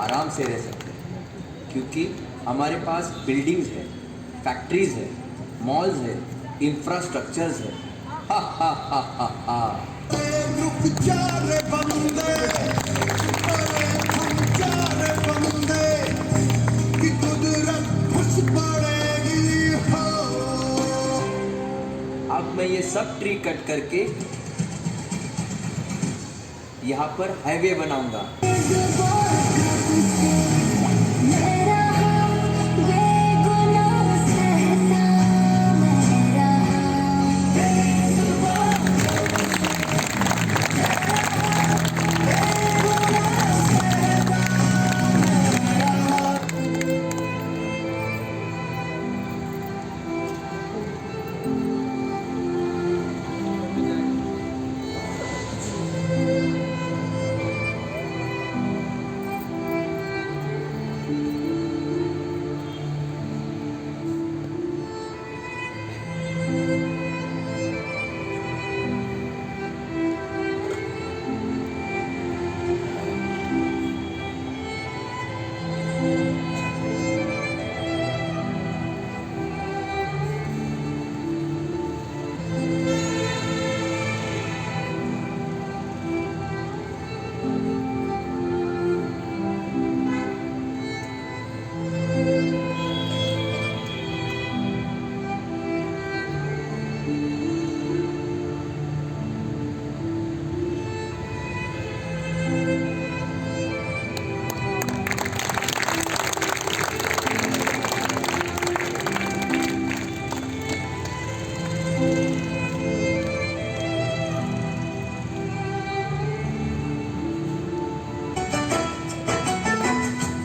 आराम से रह सकते हैं, क्योंकि हमारे पास बिल्डिंग्स है, फैक्ट्रीज है, मॉल्स है, इंफ्रास्ट्रक्चर्स है। हा हा हा हा हा। अब मैं ये सब ट्री कट करके यहाँ पर हाईवे बनाऊंगा।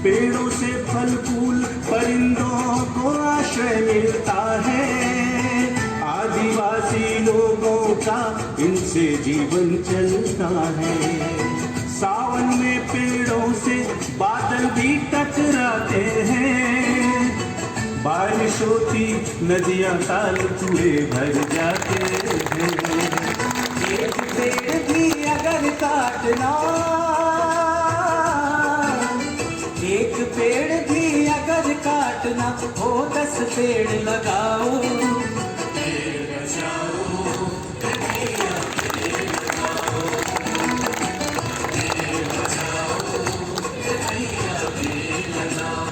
पेड़ों से फल फूल परिंदों को आश्रय मिलता है, आदिवासी लोगों का इनसे जीवन चलता है। सावन में पेड़ों से बादल भी टकराते हैं, बारिश होती नदियां ताल पूरे भर जाते हैं। एक पेड़ भी अगर काटना, एक पेड़ भी अगर काटना हो 10 पेड़ लगाओ। पेड़ बचाओ, पेड़ लगाओ, पेड़ बचाओ, पेड़ लगाओ।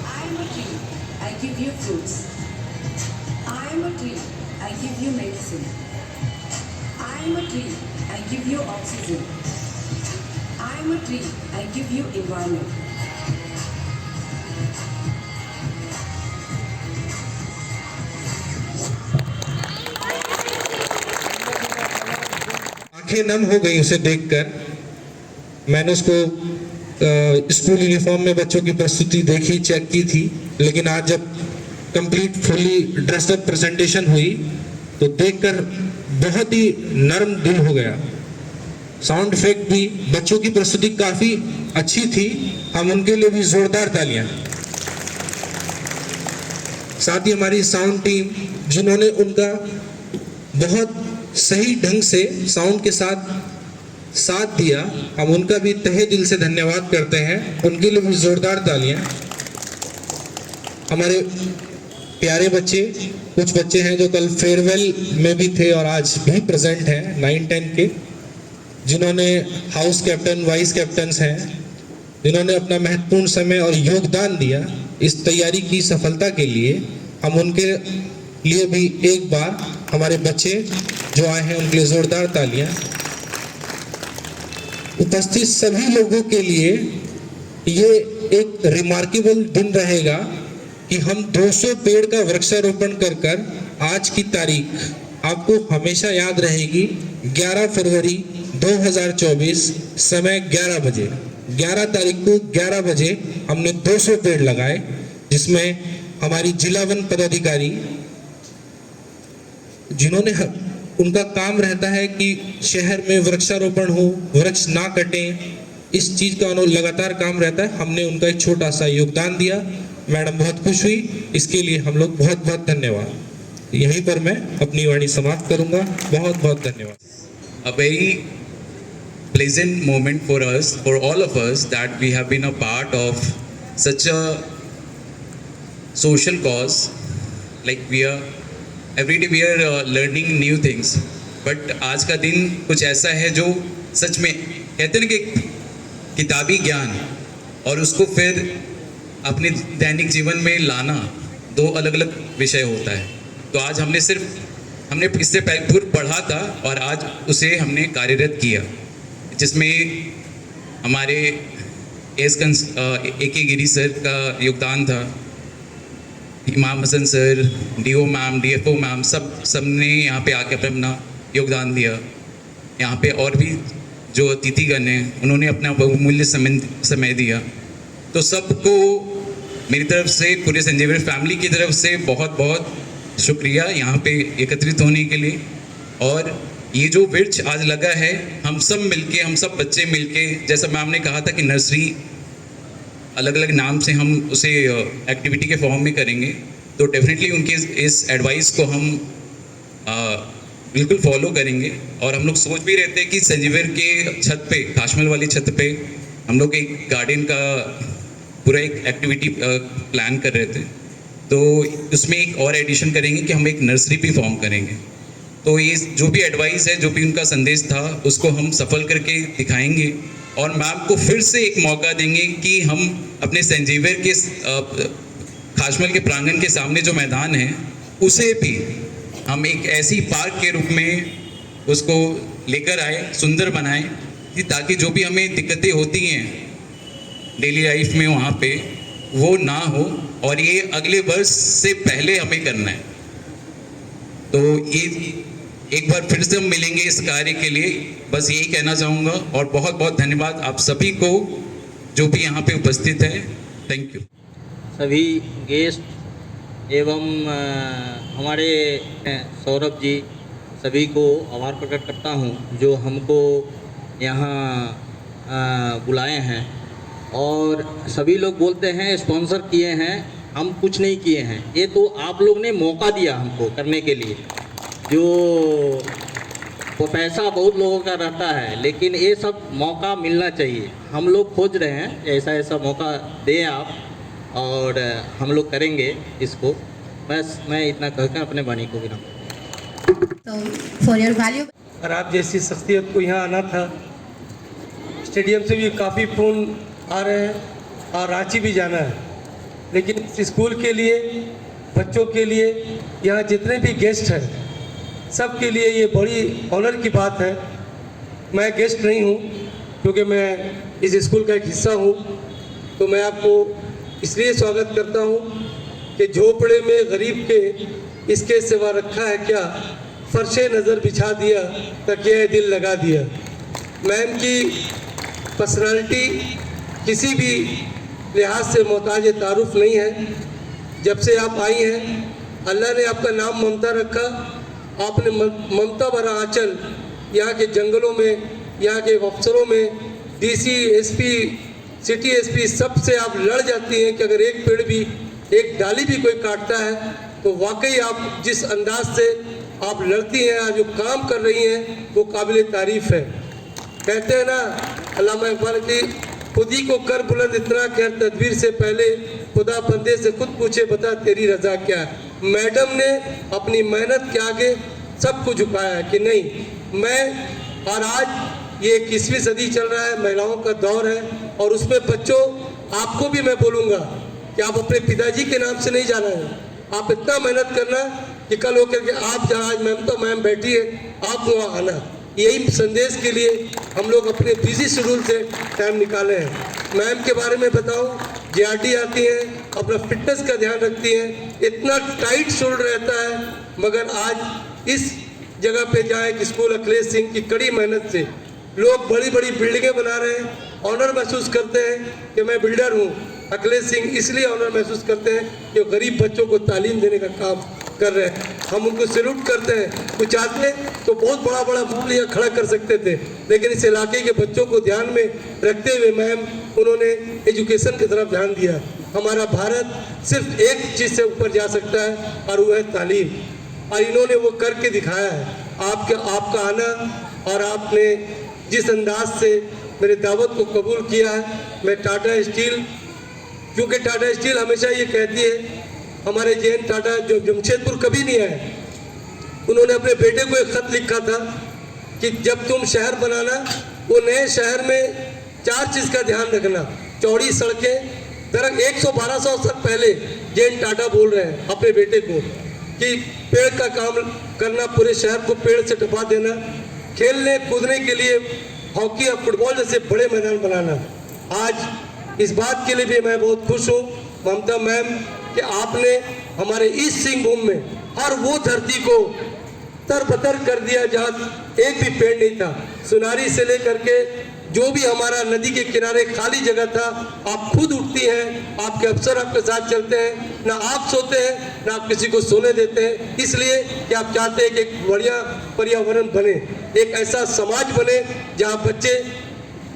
I am a tree, I give you fruits. I am a tree, I give you medicine. I am a tree, I give you oxygen. I am a tree, I give you environment. आंखें नम हो गई उसे देखकर। मैंने उसको school uniform में बच्चों की प्रस्तुति देखी, चेक की थी, लेकिन आज जब कंप्लीट फुली ड्रेसअप प्रेजेंटेशन हुई तो देखकर बहुत ही नर्म दिल हो गया। साउंड इफेक्ट भी, बच्चों की प्रस्तुति काफी अच्छी थी, हम उनके लिए भी जोरदार तालियां। साथ ही हमारी साउंड टीम जिन्होंने उनका बहुत सही ढंग से साउंड के साथ दिया, हम उनका भी तहे दिल से धन्यवाद करते हैं, उनके लिए भी जोरदार तालियां। हमारे प्यारे बच्चे, कुछ बच्चे हैं जो कल फेयरवेल में भी थे और आज भी प्रेजेंट हैं, 9-10 के, जिन्होंने हाउस कैप्टन, वाइस कैप्टन्स हैं, जिन्होंने अपना महत्वपूर्ण समय और योगदान दिया इस तैयारी की सफलता के लिए। हम उनके लिए भी एक बार हमारे बच्चे जो आए हैं उनके लिए जोरदार तालियां। उपस्थित सभी लोगों के लिए ये एक रिमार्केबल दिन रहेगा कि हम 200 पेड़ का वृक्षारोपण कर आज की तारीख आपको हमेशा याद रहेगी। 11 फरवरी 2024 समय 11 बजे, 11 तारीख को 11 बजे हमने 200 पेड़ लगाए, जिसमें हमारी जिला वन पदाधिकारी जिन्होंने उनका काम रहता है कि शहर में वृक्षारोपण हो, वृक्ष ना कटें, इस चीज का लगातार काम रहता है। हमने उनका एक छोटा सा योगदान दिया, मैडम बहुत खुश हुई, इसके लिए हम लोग बहुत बहुत धन्यवाद। यहीं पर मैं अपनी वाणी समाप्त करूंगा। बहुत बहुत धन्यवाद। अब यही pleasant moment for us, for all of us, that we have been a part of such a social cause. Like we are every day we are learning new things. But आज का दिन कुछ ऐसा है जो सच में कहते हैं ना कि किताबी ज्ञान और उसको फिर अपने दैनिक जीवन में लाना दो अलग अलग विषय होता है। तो आज हमने इससे पूर्व पढ़ा था और आज उसे हमने कार्यरत किया, जिसमें हमारे A.K. गिरी सर का योगदान था, Imam Hasan sir, DO ma'am, DFO ma'am, सबने यहाँ पे आके अपना योगदान दिया। यहाँ पे और भी जो अतिथिगण हैं उन्होंने अपना बहुमूल्य समय दिया। तो सबको मेरी तरफ से, पूरे संजीवनी फैमिली की तरफ से बहुत बहुत शुक्रिया यहाँ पे एकत्रित होने के लिए। और ये जो वृक्ष आज लगा है, हम सब मिलके, हम सब बच्चे मिलके, जैसा मैम ने कहा था कि नर्सरी अलग अलग नाम से हम उसे एक्टिविटी के फॉर्म में करेंगे, तो डेफिनेटली उनके इस एडवाइस को हम बिल्कुल फॉलो करेंगे। और हम लोग सोच भी रहते हैं कि संजीवर के छत पे, खासमल वाली छत पे हम लोग एक गार्डन का पूरा एक एक्टिविटी प्लान कर रहे थे, तो उसमें एक और एडिशन करेंगे कि हम एक नर्सरी भी फॉर्म करेंगे। तो ये जो भी एडवाइस है, जो भी उनका संदेश था, उसको हम सफल करके दिखाएंगे और मैम को फिर से एक मौका देंगे कि हम अपने संजीवर के खासमल के प्रांगण के सामने जो मैदान है उसे भी हम एक ऐसी पार्क के रूप में उसको लेकर आए, सुंदर बनाएं, कि ताकि जो भी हमें दिक्कतें होती हैं डेली लाइफ में वहाँ पे वो ना हो, और ये अगले वर्ष से पहले हमें करना है। तो ये एक बार फिर से हम मिलेंगे इस कार्य के लिए, बस यही कहना चाहूँगा। और बहुत बहुत धन्यवाद आप सभी को जो भी यहाँ पे उपस्थित है। Thank you. सभी गेस्ट एवं हमारे सौरभ जी, सभी को आभार प्रकट करता हूँ जो हमको यहाँ बुलाए हैं। और सभी लोग बोलते हैं स्पॉन्सर किए हैं, हम कुछ नहीं किए हैं, ये तो आप लोग ने मौका दिया हमको करने के लिए। जो वो पैसा बहुत लोगों का रहता है, लेकिन ये सब मौका मिलना चाहिए। हम लोग खोज रहे हैं ऐसा ऐसा मौका दें आप, और हम लोग करेंगे इसको। बस मैं इतना कहकर अपने वाणी को विराम। फॉर योर वैल्यू, और आप जैसी शख्सियत को यहाँ आना था। स्टेडियम से भी काफ़ी फ़ोन आ रहे हैं और रांची भी जाना है, लेकिन इस स्कूल के लिए, बच्चों के लिए, यहाँ जितने भी गेस्ट हैं सब के लिए ये बड़ी ऑनर की बात है। मैं गेस्ट नहीं हूँ क्योंकि मैं इस स्कूल का एक हिस्सा हूँ, तो मैं आपको इसलिए स्वागत करता हूँ कि झोपड़े में गरीब के इसके सिवा रखा है क्या, फर्शे नज़र बिछा दिया, तकिया दिल लगा दिया। मैम की पर्सनालिटी किसी भी लिहाज से मोहताज तारुफ नहीं है। जब से आप आई हैं, अल्लाह ने आपका नाम ममता रखा। आपने ममता भरा आंचल यहाँ के जंगलों में, यहाँ के अफसरों में, DC, SP, सिटी SP सबसे आप लड़ जाती हैं कि अगर एक पेड़ भी, एक डाली भी कोई काटता है तो वाकई आप जिस अंदाज से आप लड़ती हैं, आज जो काम कर रही हैं, वो काबिल तारीफ़ है। कहते हैं ना अल्लामा इकबाल की, खुद ही को कर बुलंद इतना कि हर तदबीर से पहले खुदा बंदे से खुद पूछे बता तेरी रज़ा क्या है। मैडम ने अपनी मेहनत के आगे सब कुछ झुकाया है कि नहीं मैं। और आज ये 21वीं सदी चल रहा है, महिलाओं का दौर है, और उसमें बच्चों आपको भी मैं बोलूँगा कि आप अपने पिताजी के नाम से नहीं जाना है, आप इतना मेहनत करना कि कल होकर के आप जहाँ आज मैम बैठी है, आप वहाँ आना। यही संदेश के लिए हम लोग अपने बिजी शेड्यूल से टाइम निकाले हैं। मैम के बारे में बताऊं, JRD आती हैं, अपना फिटनेस का ध्यान रखती हैं, इतना टाइट शेड्यूल रहता है, मगर आज इस जगह पे जाए कि स्कूल अखिलेश सिंह की कड़ी मेहनत से लोग बड़ी बड़ी बिल्डिंगें बना रहे हैं, ऑनर महसूस करते हैं कि मैं बिल्डर हूँ। अखिलेश सिंह इसलिए ऑनर महसूस करते हैं कि वो गरीब बच्चों को तालीम देने का काम कर रहे हैं। हम उनको सैल्यूट करते हैं। कुछ चाहते तो बहुत बड़ा बड़ा मॉल यहाँ खड़ा कर सकते थे, लेकिन इस इलाके के बच्चों को ध्यान में रखते हुए मैम उन्होंने एजुकेशन की तरफ ध्यान दिया। हमारा भारत सिर्फ एक चीज़ से ऊपर जा सकता है और वो है तालीम, और इन्होंने वो करके दिखाया है। आपका आना और आपने जिस अंदाज से मेरे दावत को कबूल किया है, मैं टाटा स्टील, क्योंकि टाटा स्टील हमेशा ये कहती है, हमारे जयंत टाटा जो जमशेदपुर कभी नहीं आए, उन्होंने अपने बेटे को एक खत लिखा था कि जब तुम शहर बनाना, वो नए शहर में 4 चीज़ का ध्यान रखना, चौड़ी सड़कें, दरअसल 100-1200 साल पहले जयंत टाटा बोल रहे हैं अपने बेटे को कि पेड़ का काम करना, पूरे शहर को पेड़ से टपा देना, खेलने कूदने के लिए हॉकी और फुटबॉल जैसे बड़े मैदान बनाना। आज इस बात के लिए भी मैं बहुत खुश हूँ ममता मैम कि आपने हमारे ईस्ट सिंहभूम में हर वो धरती को तरबतर कर दिया जहाँ एक भी पेड़ नहीं था। सुनारी से लेकर के जो भी हमारा नदी के किनारे खाली जगह था, आप खुद उठती हैं, आपके अफसर आपके साथ चलते हैं, ना आप सोते हैं ना आप किसी को सोने देते हैं, इसलिए कि आप चाहते हैं कि एक बढ़िया पर्यावरण बने, एक ऐसा समाज बने जहाँ बच्चे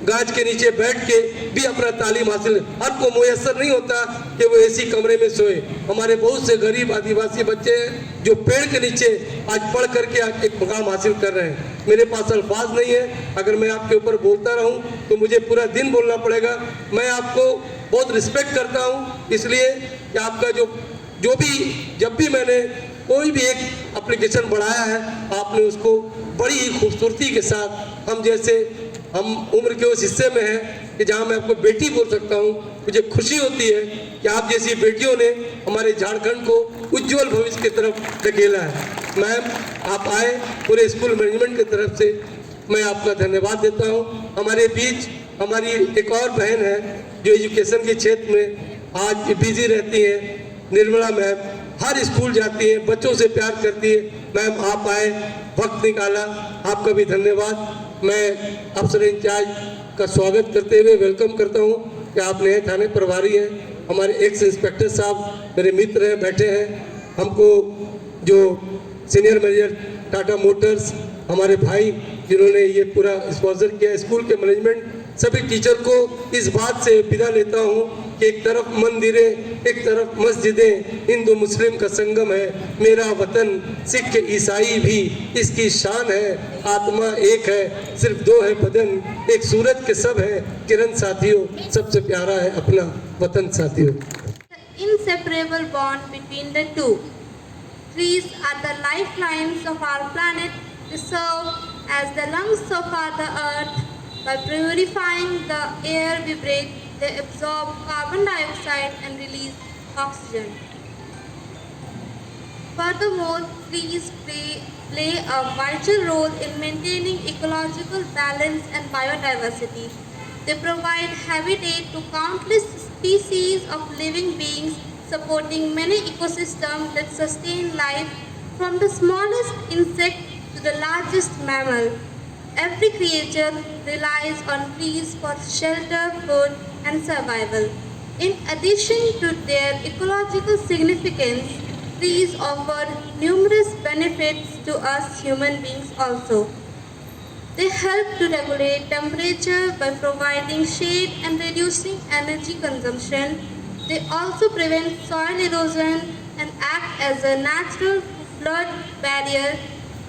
गाछ के नीचे बैठ के भी अपना तालीम हासिल, हर को मुयसर नहीं होता कि वो ऐसी कमरे में सोए। हमारे बहुत से गरीब आदिवासी बच्चे हैं जो पेड़ के नीचे आज पढ़ करके आज एक मुकाम हासिल कर रहे हैं। मेरे पास अल्फाज नहीं है, अगर मैं आपके ऊपर बोलता रहूं तो मुझे पूरा दिन बोलना पड़ेगा। मैं आपको बहुत रिस्पेक्ट करता हूं, इसलिए कि आपका जो भी जब भी मैंने कोई भी एक एप्लीकेशन बढ़ाया है, आपने उसको बड़ी ही खूबसूरती के साथ, हम उम्र के उस हिस्से में हैं कि जहां मैं आपको बेटी बोल सकता हूं, मुझे खुशी होती है कि आप जैसी बेटियों ने हमारे झारखंड को उज्जवल भविष्य की तरफ धकेला है। मैम, आप आए, पूरे स्कूल मैनेजमेंट की तरफ से मैं आपका धन्यवाद देता हूं। हमारे बीच हमारी एक और बहन है जो एजुकेशन के क्षेत्र में आज बिजी रहती हैं, निर्मला मैम, हर स्कूल जाती हैं, बच्चों से प्यार करती है। मैम, आप आए, वक्त निकाला, आपका भी धन्यवाद। मैं अफसर इंचार्ज का स्वागत करते हुए वेलकम करता हूं कि आप नए थाने प्रभारी हैं। हमारे एक्स इंस्पेक्टर साहब मेरे मित्र हैं, बैठे हैं। हमको जो सीनियर मैनेजर टाटा मोटर्स, हमारे भाई जिन्होंने ये पूरा स्पॉन्सर किया, स्कूल के मैनेजमेंट, सभी टीचर को इस बात से विदा लेता हूँ कि एक तरफ मंदिरें, एक तरफ मस्जिदें, हिंदू मुस्लिम का संगम है मेरा वतन, सिख ईसाई भी इसकी शान है, आत्मा एक है, सिर्फ दो है बदन, एक सूरज के सब है किरण साथियों, सबसे प्यारा है अपना वतन साथियों। Inseparable bond between the two. Trees are the lifelines of our planet. They serve as the lungs of the earth. By purifying the air we breathe, they absorb carbon dioxide and release oxygen. Furthermore, trees play a vital role in maintaining ecological balance and biodiversity. They provide habitat to countless species of living beings, supporting many ecosystems that sustain life, from the smallest insect to the largest mammal. Every creature relies on trees for shelter, food, and survival. In addition to their ecological significance, trees offer numerous benefits to us human beings also. They help to regulate temperature by providing shade and reducing energy consumption. They also prevent soil erosion and act as a natural flood barrier,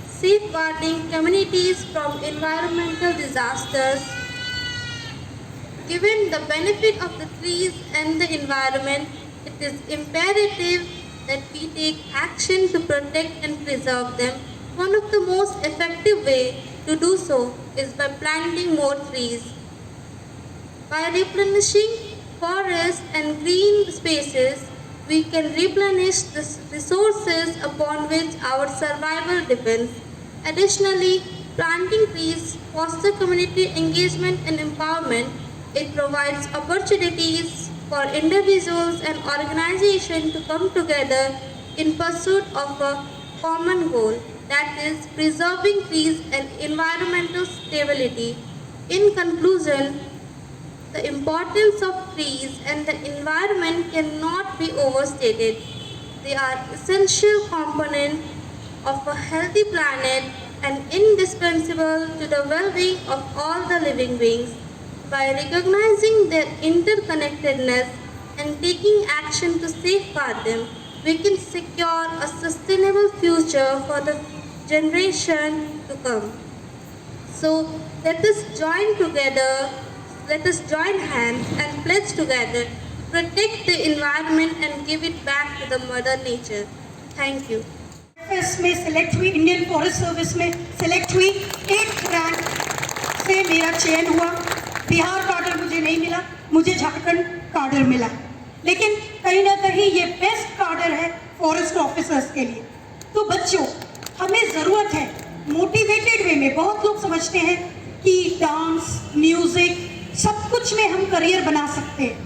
safeguarding communities from environmental disasters. Given the benefit of the trees and the environment, it is imperative that we take action to protect and preserve them. One of the most effective ways to do so is by planting more trees. By replenishing forests and green spaces, we can replenish the resources upon which our survival depends. Additionally, planting trees fosters community engagement and empowerment. It provides opportunities for individuals and organizations to come together in pursuit of a common goal, that is, preserving trees and environmental stability. In conclusion, the importance of trees and the environment cannot be overstated. They are essential components of a healthy planet and indispensable to the well-being of all the living beings. By recognizing their interconnectedness and taking action to safeguard them, we can secure a sustainable future for the generation to come. So let us join together, let us join hands and pledge together to protect the environment and give it back to the mother nature. Thank you. में select हुई, Indian forest service में select हुई, 8th rank से मेरा चयन हुआ। बिहार कार्डर मुझे नहीं मिला, मुझे झारखंड कार्डर मिला, लेकिन कहीं ना कहीं ये बेस्ट कार्डर है फॉरेस्ट ऑफिसर्स के लिए। तो बच्चों, हमें ज़रूरत है मोटिवेटेड वे में। बहुत लोग समझते हैं कि डांस, म्यूज़िक, सब कुछ में हम करियर बना सकते हैं।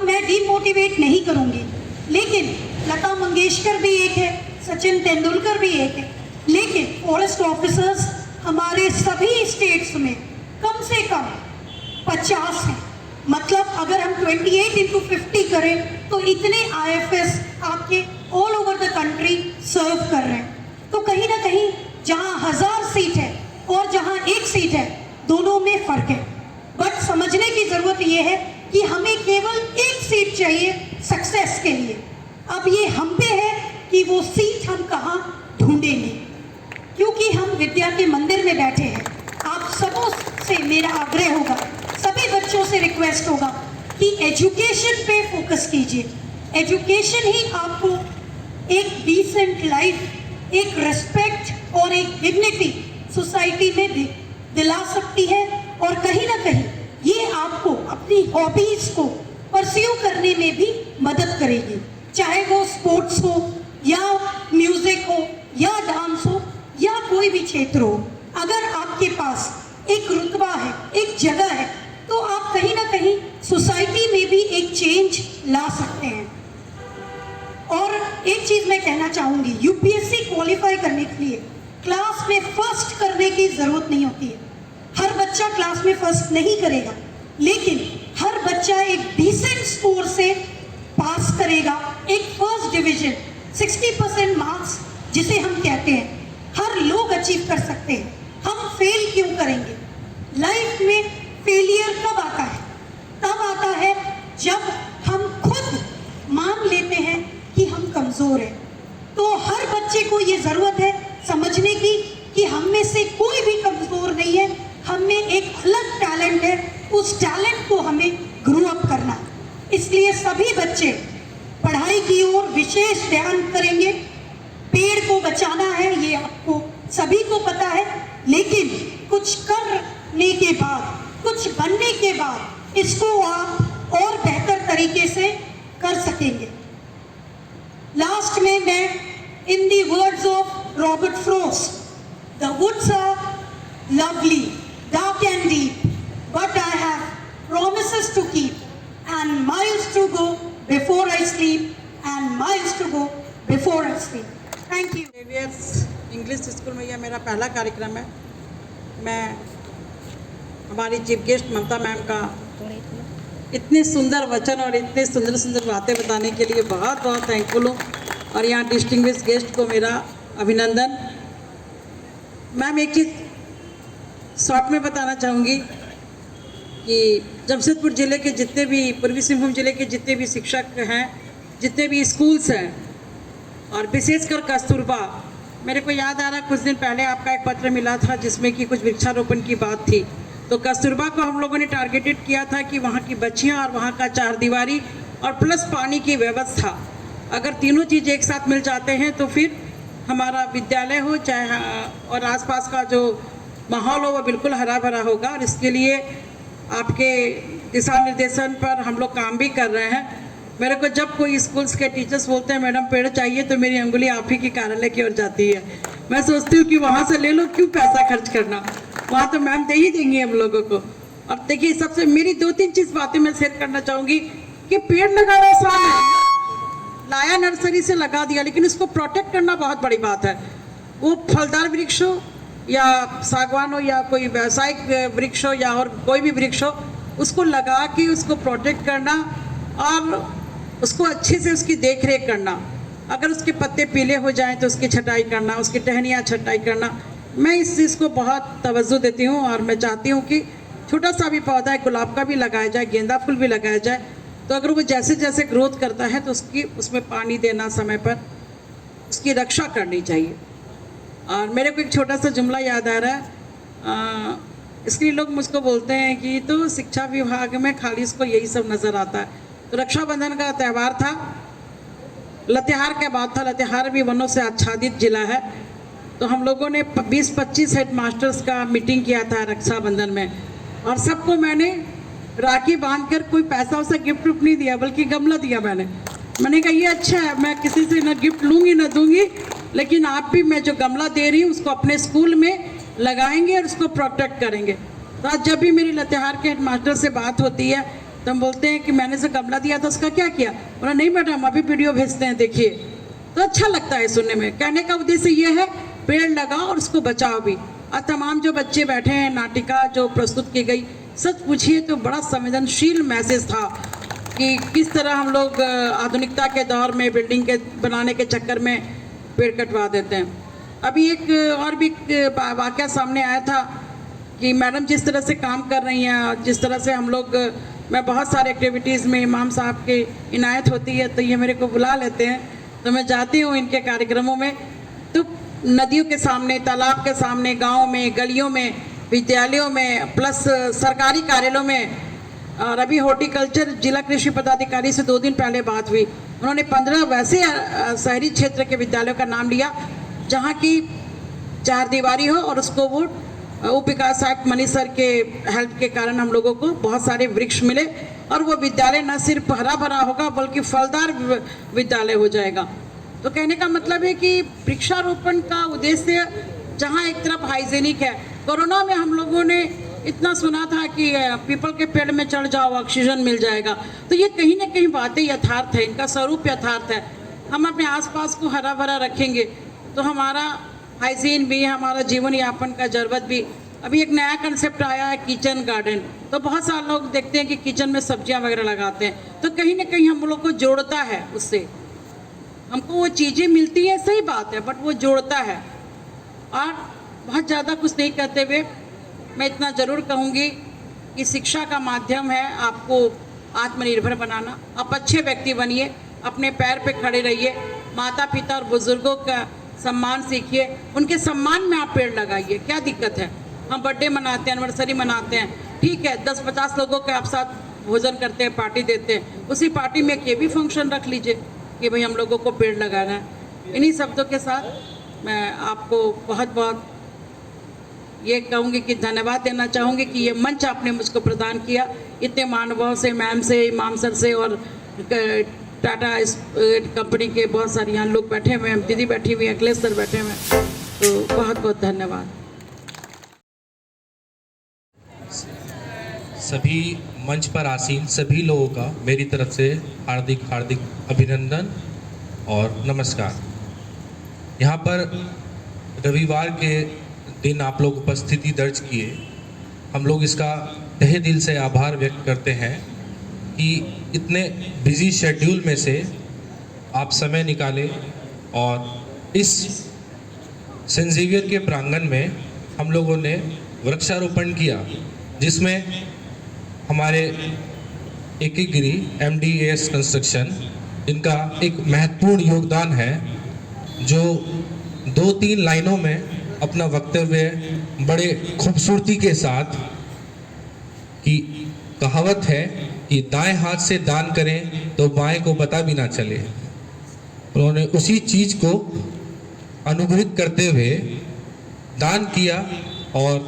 मैं डीमोटिवेट नहीं करूँगी, लेकिन लता मंगेशकर भी एक है, सचिन तेंदुलकर भी एक है, लेकिन फॉरेस्ट ऑफिसर्स हमारे सभी स्टेट्स में कम से कम 50 हैं। मतलब अगर हम 28/50 करें तो इतने IFS आपके ऑल ओवर द कंट्री सर्व कर रहे हैं। तो कहीं ना कहीं जहां 1000 सीट है और जहां 1 सीट है, दोनों में फ़र्क है। बट समझने की ज़रूरत यह है कि हमें केवल 1 सीट चाहिए सक्सेस के लिए। अब ये हम पे है कि वो सीट हम कहाँ ढूंढेंगे, क्योंकि हम विद्या के मंदिर में बैठे हैं। आप सबों से मेरा आग्रह होगा, सभी बच्चों से रिक्वेस्ट होगा कि एजुकेशन पे फोकस कीजिए। एजुकेशन ही आपको एक डिसेंट लाइफ, एक रिस्पेक्ट और एक डिग्निटी सोसाइटी में दिला सकती है, और कहीं ना कहीं ये आपको अपनी हॉबीज़ को परस्यू करने में भी मदद करेगी, चाहे वो स्पोर्ट्स हो या म्यूज़िक हो या डांस हो या कोई भी क्षेत्र हो। अगर आपके पास एक रुतबा है, एक जगह है, तो आप कहीं ना कहीं सोसाइटी में भी एक चेंज ला सकते हैं। और एक चीज़ मैं कहना चाहूँगी, UPSC क्वालिफाई करने के लिए क्लास में फर्स्ट करने की ज़रूरत नहीं होती है। हर बच्चा क्लास में फर्स्ट नहीं करेगा, लेकिन हर बच्चा एक डिसेंट स्कोर से पास करेगा। एक फर्स्ट डिवीजन 60% मार्क्स जिसे हम कहते हैं, हर लोग अचीव कर सकते हैं। हम फेल क्यों करेंगे? लाइफ में फेलियर कब आता है? तब आता है जब हम खुद मान लेते हैं कि हम कमज़ोर हैं। तो हर बच्चे को ये ज़रूरत है समझने की कि हम में से कोई भी कमज़ोर नहीं है, हम में एक अलग टैलेंट है, उस टैलेंट को हमें ग्रो अप करना। इसलिए सभी बच्चे पढ़ाई की ओर विशेष ध्यान करेंगे। पेड़ को बचाना है, ये आपको सभी को पता है, लेकिन कुछ करने के बाद, कुछ बनने के बाद इसको आप और बेहतर तरीके से कर सकेंगे। लास्ट में मैं in the words of Robert Frost, the woods are lovely, dark and deep, but I have promises to keep and miles to go before I sleep and miles to go before I sleep. Thank you. Xavier's English school में यह मेरा पहला कार्यक्रम है। मैं हमारी chief guest ममता ma'am का इतने सुंदर वचन और इतने सुंदर सुंदर बातें बताने के लिए बहुत बहुत थैंकफुल हूँ, और यहाँ डिस्टिंग्विश गेस्ट को मेरा अभिनंदन। मैम एक चीज़ शॉर्ट में बताना चाहूँगी कि जमशेदपुर ज़िले के जितने भी, पूर्वी सिंहभूम ज़िले के जितने भी शिक्षक हैं, जितने भी स्कूल्स हैं, और विशेषकर कस्तूरबा, मेरे को याद आ रहा कुछ दिन पहले आपका एक पत्र मिला था जिसमें कि कुछ वृक्षारोपण की बात थी। तो कस्तूरबा को हम लोगों ने टारगेटेड किया था कि वहाँ की बच्चियाँ और वहाँ का चारदीवारी और प्लस पानी की व्यवस्था, अगर तीनों चीज़ एक साथ मिल जाते हैं तो फिर हमारा विद्यालय हो चाहे और आसपास का जो माहौल हो वो बिल्कुल हरा भरा होगा। और इसके लिए आपके दिशा निर्देशन पर हम लोग काम भी कर रहे हैं। मेरे को जब कोई स्कूल्स के टीचर्स बोलते हैं मैडम पेड़ चाहिए, तो मेरी अंगुली आप ही की कार्यालय की ओर जाती है। मैं सोचती हूँ कि वहाँ से ले लो, क्यों पैसा खर्च करना, वहाँ तो मैम दे ही देंगे हम लोगों को। और देखिए, सबसे मेरी 2-3 चीज़ बातें मैं शेयर करना चाहूँगी कि पेड़ लगाना आसान है, लाया नर्सरी से लगा दिया, लेकिन इसको प्रोटेक्ट करना बहुत बड़ी बात है। वो फलदार वृक्ष हो या सागवान हो या कोई व्यावसायिक वृक्ष हो या और कोई भी वृक्ष हो, उसको लगा के उसको प्रोटेक्ट करना और उसको अच्छे से उसकी देख रेख करना। अगर उसके पत्ते पीले हो जाएं तो उसकी छटाई करना, उसकी टहनियाँ छटाई करना। मैं इस चीज़ को बहुत तवज्जो देती हूँ और मैं चाहती हूँ कि छोटा सा भी पौधा है, गुलाब का भी लगाया जाए, गेंदा फूल भी लगाया जाए, तो अगर वो जैसे जैसे ग्रोथ करता है तो उसमें पानी देना समय पर, उसकी रक्षा करनी चाहिए। और मेरे को एक छोटा सा जुमला याद आ रहा है, इसके लिए लोग मुझको बोलते हैं कि तो शिक्षा विभाग में खाली इसको यही सब नज़र आता है। तो रक्षाबंधन का त्यौहार था, लातेहार के बाद था, लातेहार भी वनों से आच्छादित जिला है। तो हम लोगों ने 20-25 हेड मास्टर्स का मीटिंग किया था रक्षाबंधन में, और सबको मैंने राखी बांधकर कोई पैसा उसे गिफ्ट नहीं दिया, बल्कि गमला दिया। मैंने कहा ये अच्छा है, मैं किसी से ना गिफ्ट लूँगी ना दूंगी, लेकिन आप भी मैं जो गमला दे रही हूँ उसको अपने स्कूल में लगाएंगे और उसको प्रोटेक्ट करेंगे। तो आज जब भी मेरी लातेहार के हेड मास्टर से बात होती है तो हम बोलते हैं कि मैंने जो गमला दिया था उसका क्या किया? बोला नहीं मैडम, अभी वीडियो भेजते हैं, देखिए। तो अच्छा लगता है सुनने में। कहने का उद्देश्य ये है, पेड़ लगाओ और उसको बचाओ भी। और तमाम जो बच्चे बैठे हैं, नाटिका जो प्रस्तुत की गई, सच पूछिए तो बड़ा संवेदनशील मैसेज था कि किस तरह हम लोग आधुनिकता के दौर में बिल्डिंग के बनाने के चक्कर में पेड़ कटवा देते हैं। अभी एक और भी वाक़या सामने आया था कि मैडम जिस तरह से काम कर रही हैं, जिस तरह से हम लोग, मैं बहुत सारे एक्टिविटीज़ में इमाम साहब की इनायत होती है तो ये मेरे को बुला लेते हैं, तो मैं जाती हूँ इनके कार्यक्रमों में। तो नदियों के सामने, तालाब के सामने, गाँव में, गलियों में, विद्यालयों में, प्लस सरकारी कार्यालयों में। और अभी हॉर्टिकल्चर जिला कृषि पदाधिकारी से 2 दिन पहले बात हुई, उन्होंने 15 वैसे शहरी क्षेत्र के विद्यालयों का नाम लिया जहाँ की 4 दीवारी हो, और उसको वो उप विकास आयुक्त मनीष सर के हेल्प के कारण हम लोगों को बहुत सारे वृक्ष मिले, और वो विद्यालय न सिर्फ हरा भरा होगा बल्कि फलदार विद्यालय हो जाएगा। तो कहने का मतलब है कि वृक्षारोपण का उद्देश्य जहाँ एक तरफ हाइजीनिक है, कोरोना में हम लोगों ने इतना सुना था कि पीपल के पेड़ में चढ़ जाओ ऑक्सीजन मिल जाएगा, तो ये कहीं ना कहीं बातें यथार्थ है, इनका स्वरूप यथार्थ है। हम अपने आसपास को हरा भरा रखेंगे तो हमारा हाइजीन भी, हमारा जीवन यापन का जरूरत भी। अभी एक नया कंसेप्ट आया है किचन गार्डन, तो बहुत सारे लोग देखते हैं कि किचन में सब्जियां वगैरह लगाते हैं, तो कहीं ना कहीं हम लोग को जोड़ता है, उससे हमको वो चीज़ें मिलती हैं, सही बात है, बट वो जोड़ता है। और बहुत ज़्यादा कुछ नहीं कहते हुए मैं इतना ज़रूर कहूँगी कि शिक्षा का माध्यम है आपको आत्मनिर्भर बनाना। आप अच्छे व्यक्ति बनिए, अपने पैर पे खड़े रहिए, माता पिता और बुजुर्गों का सम्मान सीखिए, उनके सम्मान में आप पेड़ लगाइए। क्या दिक्कत है? हम बर्थडे मनाते हैं, एनिवर्सरी मनाते हैं, ठीक है, 10-50 लोगों के आप साथ भोजन करते हैं, पार्टी देते हैं, उसी पार्टी में ये भी फंक्शन रख लीजिए कि भाई हम लोगों को पेड़ लगाना है। इन्हीं शब्दों के साथ मैं आपको बहुत बहुत ये कहूँगी कि धन्यवाद देना चाहूँगी कि ये मंच आपने मुझको प्रदान किया। इतने मानवों से, मैम से, इमाम सर से, और टाटा इस कंपनी के बहुत सारे यहाँ लोग बैठे हुए हैं, दीदी बैठी हुई हैं, अखिलेश सर बैठे हुए हैं, तो बहुत बहुत धन्यवाद। सभी मंच पर आसीन सभी लोगों का मेरी तरफ से हार्दिक हार्दिक अभिनंदन और नमस्कार। यहाँ पर रविवार के दिन आप लोग उपस्थिति दर्ज किए, हम लोग इसका तहे दिल से आभार व्यक्त करते हैं कि इतने बिजी शेड्यूल में से आप समय निकाले और इस सेंट ज़ेवियर के प्रांगण में हम लोगों ने वृक्षारोपण किया, जिसमें हमारे एकीगिरी MDAS कंस्ट्रक्शन, इनका एक महत्वपूर्ण योगदान है, जो 2-3 लाइनों में अपना वक्तव्य बड़े खूबसूरती के साथ, कि कहावत है कि दाएं हाथ से दान करें तो बाएं को पता भी ना चले, उन्होंने उसी चीज़ को अनुग्रहित करते हुए दान किया और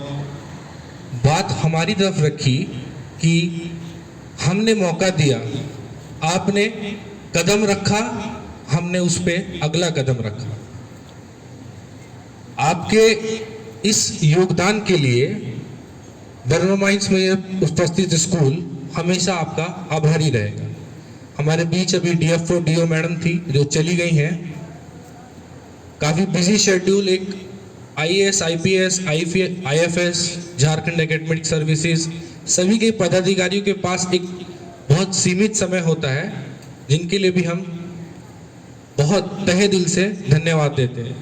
बात हमारी तरफ रखी कि हमने मौका दिया, आपने कदम रखा, हमने उस पर अगला कदम रखा। आपके इस योगदान के लिए बर्मा माइंस में उपस्थित स्कूल हमेशा आपका आभारी रहेगा। हमारे बीच अभी DFO DO मैडम थी जो चली गई हैं। काफ़ी बिजी शेड्यूल, एक IAS IPS IFS Jharkhand academic services, सभी के पदाधिकारियों के पास एक बहुत सीमित समय होता है, जिनके लिए भी हम बहुत तहे दिल से धन्यवाद देते हैं।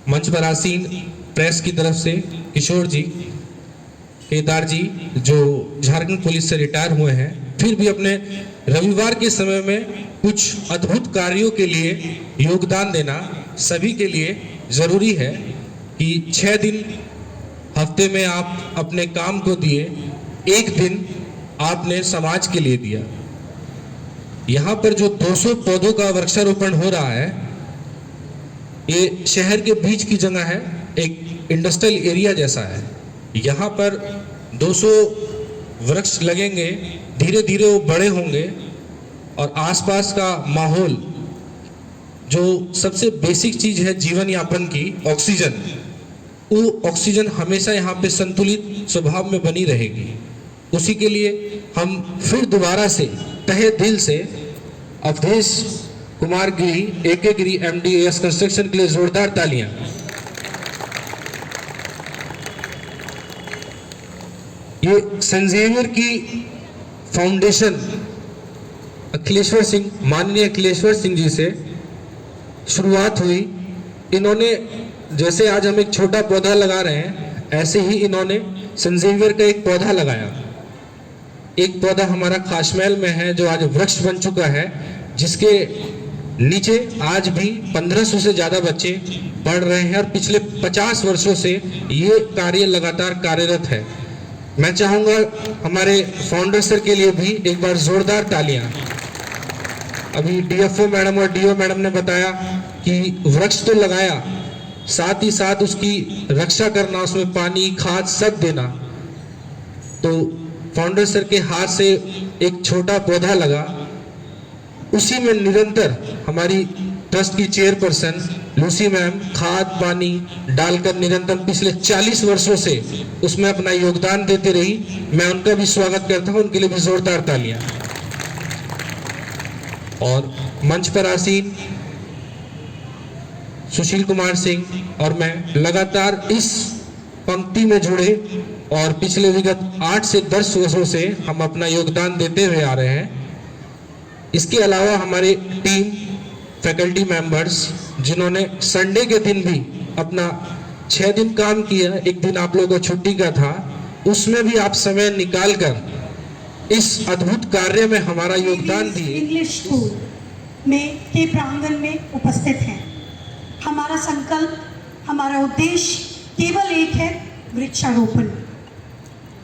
मंच पर आसीन प्रेस की तरफ से किशोर जी, केदार जी, जो झारखंड पुलिस से रिटायर हुए हैं, फिर भी अपने रविवार के समय में कुछ अद्भुत कार्यों के लिए योगदान देना सभी के लिए ज़रूरी है कि 6 दिन हफ्ते में आप अपने काम को दिए, एक दिन आपने समाज के लिए दिया। यहाँ पर जो 200 पौधों का वृक्षारोपण हो रहा है, ये शहर के बीच की जगह है, एक इंडस्ट्रियल एरिया जैसा है। यहाँ पर 200 वृक्ष लगेंगे, धीरे धीरे वो बड़े होंगे और आसपास का माहौल, जो सबसे बेसिक चीज है जीवन यापन की, ऑक्सीजन, वो ऑक्सीजन हमेशा यहाँ पे संतुलित स्वभाव में बनी रहेगी। उसी के लिए हम फिर दोबारा से तहे दिल से अवधेश कुमार गिरी, AK गिरी MDAS कंस्ट्रक्शन के लिए जोरदार तालियां। ये सेंट जेवियर की फाउंडेशन अखिलेश्वर सिंह, माननीय अखिलेश्वर सिंह जी से शुरुआत हुई। इन्होंने, जैसे आज हम एक छोटा पौधा लगा रहे हैं, ऐसे ही इन्होंने सेंट जेवियर का एक पौधा लगाया। एक पौधा हमारा खासमहल में है जो आज वृक्ष बन चुका है, जिसके नीचे आज भी 1500 से ज्यादा बच्चे पढ़ रहे हैं और पिछले 50 वर्षों से ये कार्य लगातार कार्यरत है। मैं चाहूंगा हमारे फाउंडर सर के लिए भी एक बार जोरदार तालियां। अभी DFO मैडम और DO मैडम ने बताया कि वृक्ष तो लगाया, साथ ही साथ उसकी रक्षा करना, उसमें पानी, खाद सब देना। तो फाउंडर सर के हाथ से एक छोटा पौधा लगा, उसी में निरंतर हमारी ट्रस्ट की चेयरपर्सन लूसी मैम खाद पानी डालकर निरंतर पिछले 40 वर्षों से उसमें अपना योगदान देते रही। मैं उनका भी स्वागत करता हूं, उनके लिए भी जोरदार तालियां। और मंच पर आसीन सुशील कुमार सिंह और मैं लगातार इस पंक्ति में जुड़े और पिछले विगत 8 से 10 वर्षों से हम अपना योगदान देते हुए आ रहे हैं। इसके अलावा हमारे टीम फैकल्टी मेंबर्स, जिन्होंने संडे के दिन भी अपना 6 दिन काम किया, एक दिन आप लोगों को छुट्टी का था, उसमें भी आप समय निकाल कर इस अद्भुत कार्य में हमारा योगदान दिए। इंग्लिश स्कूल में के प्रांगण में उपस्थित हैं। हमारा संकल्प, हमारा उद्देश्य केवल एक है, वृक्षारोपण।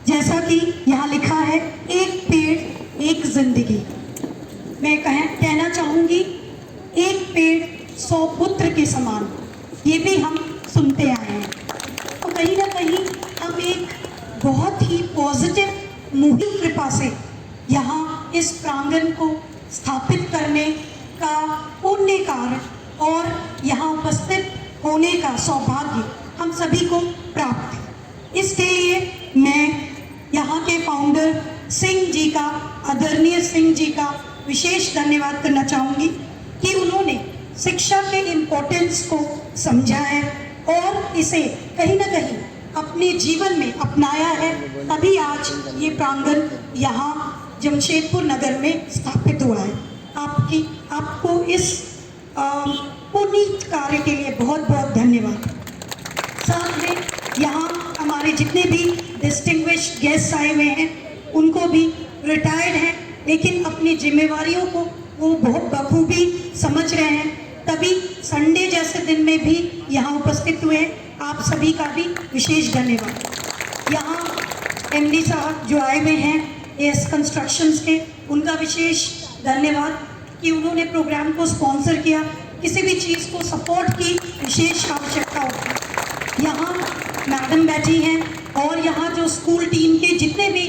जैसा कि यहाँ लिखा है, एक पेड़ एक जिंदगी। मैं कहना चाहूँगी, एक पेड़ 100 पुत्र के समान, ये भी हम सुनते आए हैं। तो कहीं ना कहीं हम एक बहुत ही पॉजिटिव मुहिम कृपा से यहाँ इस प्रांगण को स्थापित करने का पुण्य कार्य और यहाँ उपस्थित होने का सौभाग्य हम सभी को प्राप्त है। इसके लिए मैं यहाँ के फाउंडर सिंह जी का, आदरणीय सिंह जी का विशेष धन्यवाद करना चाहूँगी कि उन्होंने शिक्षा के इम्पोर्टेंस को समझा है और इसे कहीं ना कहीं अपने जीवन में अपनाया है, तभी आज ये प्रांगण यहाँ जमशेदपुर नगर में स्थापित हुआ है। आपको इस पुनीत कार्य के लिए बहुत बहुत धन्यवाद। साथ में यहाँ हमारे जितने भी डिस्टिंग्विश्ड गेस्ट आए हुए हैं, उनको भी रिटायर्ड हैं लेकिन अपनी जिम्मेवारियों को वो बहुत बखूबी समझ रहे हैं, तभी संडे जैसे दिन में भी यहाँ उपस्थित हुए हैं। आप सभी का भी विशेष धन्यवाद। यहाँ MD साहब जो आए हुए हैं AS कंस्ट्रक्शंस के, उनका विशेष धन्यवाद कि उन्होंने प्रोग्राम को स्पॉन्सर किया। किसी भी चीज़ को सपोर्ट की विशेष आवश्यकता होती है। यहाँ मैडम बैठी हैं और यहाँ जो स्कूल टीम के जितने भी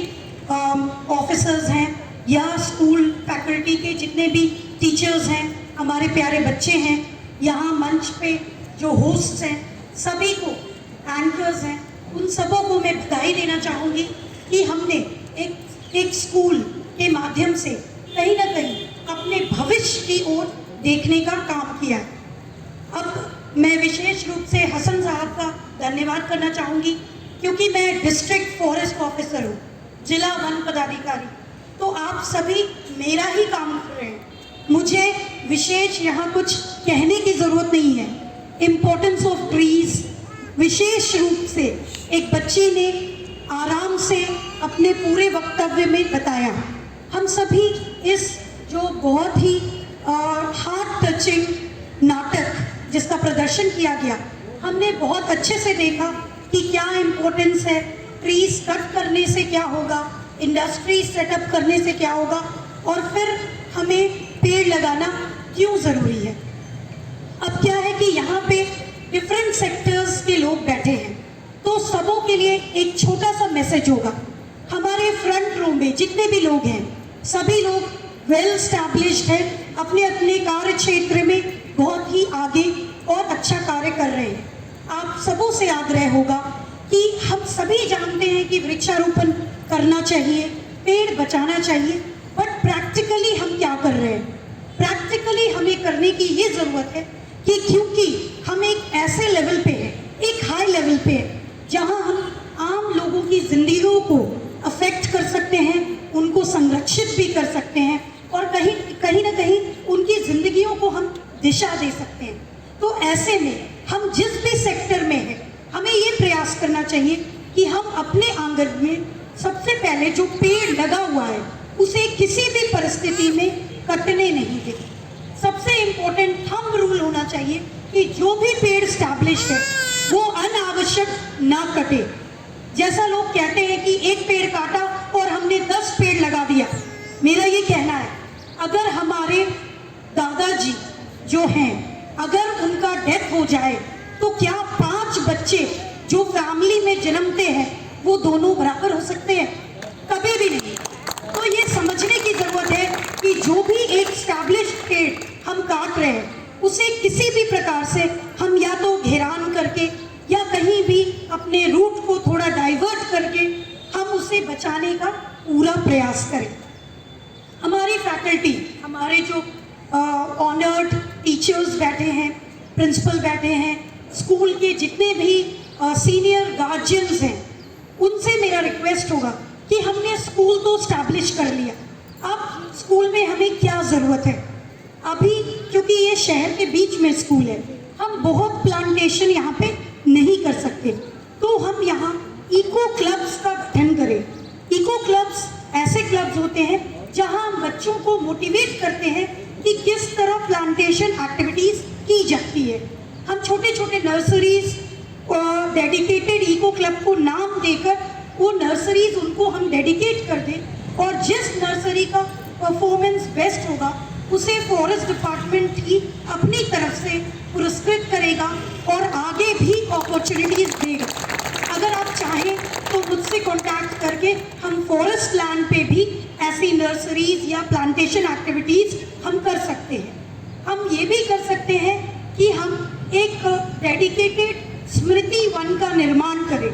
ऑफिसर्स हैं या स्कूल फैकल्टी के जितने भी टीचर्स हैं, हमारे प्यारे बच्चे हैं, यहाँ मंच पे जो होस्ट्स हैं, सभी को, एंकर्स हैं, उन सबों को मैं बधाई देना चाहूँगी कि हमने एक स्कूल के माध्यम से कहीं ना कहीं अपने भविष्य की ओर देखने का काम किया। अब मैं विशेष रूप से हसन साहब का धन्यवाद करना चाहूँगी क्योंकि मैं डिस्ट्रिक्ट फॉरेस्ट ऑफिसर हूँ, जिला वन पदाधिकारी, तो आप सभी मेरा ही काम कर रहे हैं। मुझे विशेष यहाँ कुछ कहने की ज़रूरत नहीं है। इम्पोर्टेंस ऑफ ट्रीज विशेष रूप से एक बच्ची ने आराम से अपने पूरे वक्तव्य में बताया। हम सभी इस जो बहुत ही हार्ट टचिंग नाटक जिसका प्रदर्शन किया गया, हमने बहुत अच्छे से देखा कि क्या इम्पोर्टेंस है, ट्रीज कट करने से क्या होगा, इंडस्ट्री सेटअप करने से क्या होगा, और फिर हमें पेड़ लगाना क्यों ज़रूरी है। अब क्या है कि यहाँ पे डिफरेंट सेक्टर्स के लोग बैठे हैं, तो सबों के लिए एक छोटा सा मैसेज होगा। हमारे फ्रंट रो में जितने भी लोग हैं, सभी लोग वेल स्टैब्लिश्ड हैं, अपने अपने कार्य क्षेत्र में बहुत ही आगे और अच्छा कार्य कर रहे हैं। आप सबों से आग्रह होगा कि हम सभी जानते हैं कि वृक्षारोपण करना चाहिए, पेड़ बचाना चाहिए, बट प्रैक्टिकली हम क्या कर रहे हैं? प्रैक्टिकली हमें करने की ये ज़रूरत है कि क्योंकि हम एक ऐसे लेवल पे हैं, एक हाई लेवल पे है, जहाँ हम आम लोगों की ज़िंदगियों को अफेक्ट कर सकते हैं, उनको संरक्षित भी कर सकते हैं, और कहीं ना कहीं उनकी ज़िंदगियों को हम दिशा दे सकते हैं। तो ऐसे में हम जिस भी सेक्टर में हैं, हमें ये प्रयास करना चाहिए कि हम अपने आंगन में सबसे पहले जो पेड़ लगा हुआ है उसे किसी भी परिस्थिति में कटने नहीं दें। सबसे इम्पोर्टेंट थंब रूल होना चाहिए कि जो भी पेड़ स्टैब्लिश है वो अनावश्यक ना कटे। जैसा लोग कहते हैं कि एक पेड़ काटा और हमने 10 पेड़ लगा दिया, मेरा ये कहना है अगर हमारे दादाजी जो हैं, अगर उनका डेथ हो जाए तो क्या 5 बच्चे जो फैमिली में जन्मते हैं वो दोनों बराबर हो सकते हैं? कभी भी नहीं। तो ये समझने की ज़रूरत है कि जो भी एक स्टैब्लिश्ड पेड़ हम काट रहे हैं उसे किसी भी प्रकार से हम या तो घेरान करके या कहीं भी अपने रूट को थोड़ा डाइवर्ट करके हम उसे बचाने का पूरा प्रयास करें। हमारी फैकल्टी, हमारे जो ऑनर्ड टीचर्स बैठे हैं, प्रिंसिपल बैठे हैं, स्कूल के जितने भी सीनियर गार्जियंस हैं, उनसे मेरा रिक्वेस्ट होगा कि हमने स्कूल तो स्टैब्लिश कर लिया, अब स्कूल में हमें क्या ज़रूरत है? अभी क्योंकि ये शहर के बीच में स्कूल है, हम बहुत प्लांटेशन यहाँ पे नहीं कर सकते, तो हम यहाँ इको क्लब्स का गठन करें। इको क्लब्स ऐसे क्लब्स होते हैं जहाँ हम बच्चों को मोटिवेट करते हैं कि किस तरह प्लांटेशन एक्टिविटीज़ की जाती है। हम छोटे छोटे नर्सरीज डेडिकेटेड इको क्लब को नाम देकर वो नर्सरीज उनको हम डेडिकेट कर दें, और जिस नर्सरी का परफॉर्मेंस बेस्ट होगा उसे फॉरेस्ट डिपार्टमेंट ही अपनी तरफ से पुरस्कृत करेगा और आगे भी अपॉर्चुनिटीज़ देगा। अगर आप चाहें तो मुझसे कांटेक्ट करके हम फॉरेस्ट लैंड पे भी ऐसी नर्सरीज या प्लांटेशन एक्टिविटीज़ हम कर सकते हैं। हम ये भी कर सकते हैं कि हम एक डेडिकेटेड स्मृति वन का निर्माण करें,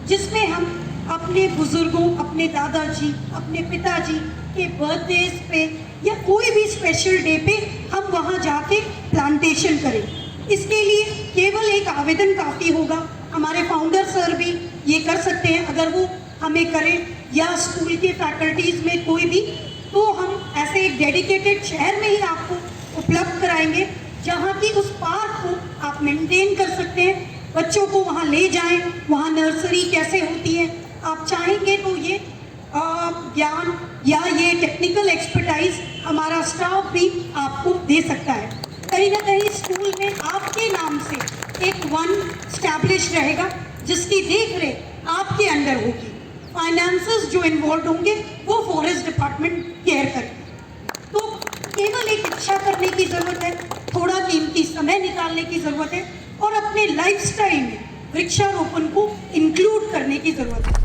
जिसमें हम अपने बुजुर्गों, अपने दादाजी, अपने पिताजी के बर्थडेज पे या कोई भी स्पेशल डे पे हम वहाँ जाके प्लांटेशन करें। इसके लिए केवल एक आवेदन काफ़ी होगा। हमारे फाउंडर सर भी ये कर सकते हैं, अगर वो हमें करें, या स्कूल के फैकल्टीज़ में कोई भी, तो हम ऐसे एक डेडिकेटेड शहर में ही आपको उपलब्ध कराएंगे, जहाँ की उस पार्क को आप मेंटेन कर सकते हैं, बच्चों को वहाँ ले जाएं, वहाँ नर्सरी कैसे होती है, आप चाहेंगे तो ये ज्ञान या ये टेक्निकल एक्सपर्टाइज हमारा स्टाफ भी आपको दे सकता है। कहीं ना कहीं स्कूल में आपके नाम से एक वन स्टैब्लिश रहेगा जिसकी देख रेख आपके अंडर होगी। फाइनेंसेस जो इन्वॉल्व होंगे वो फॉरेस्ट डिपार्टमेंट केयर करेगा। तो केवल एक इच्छा करने की ज़रूरत है, थोड़ा कीमती समय निकालने की ज़रूरत है, और अपने लाइफस्टाइल में वृक्षारोपण को इंक्लूड करने की ज़रूरत है।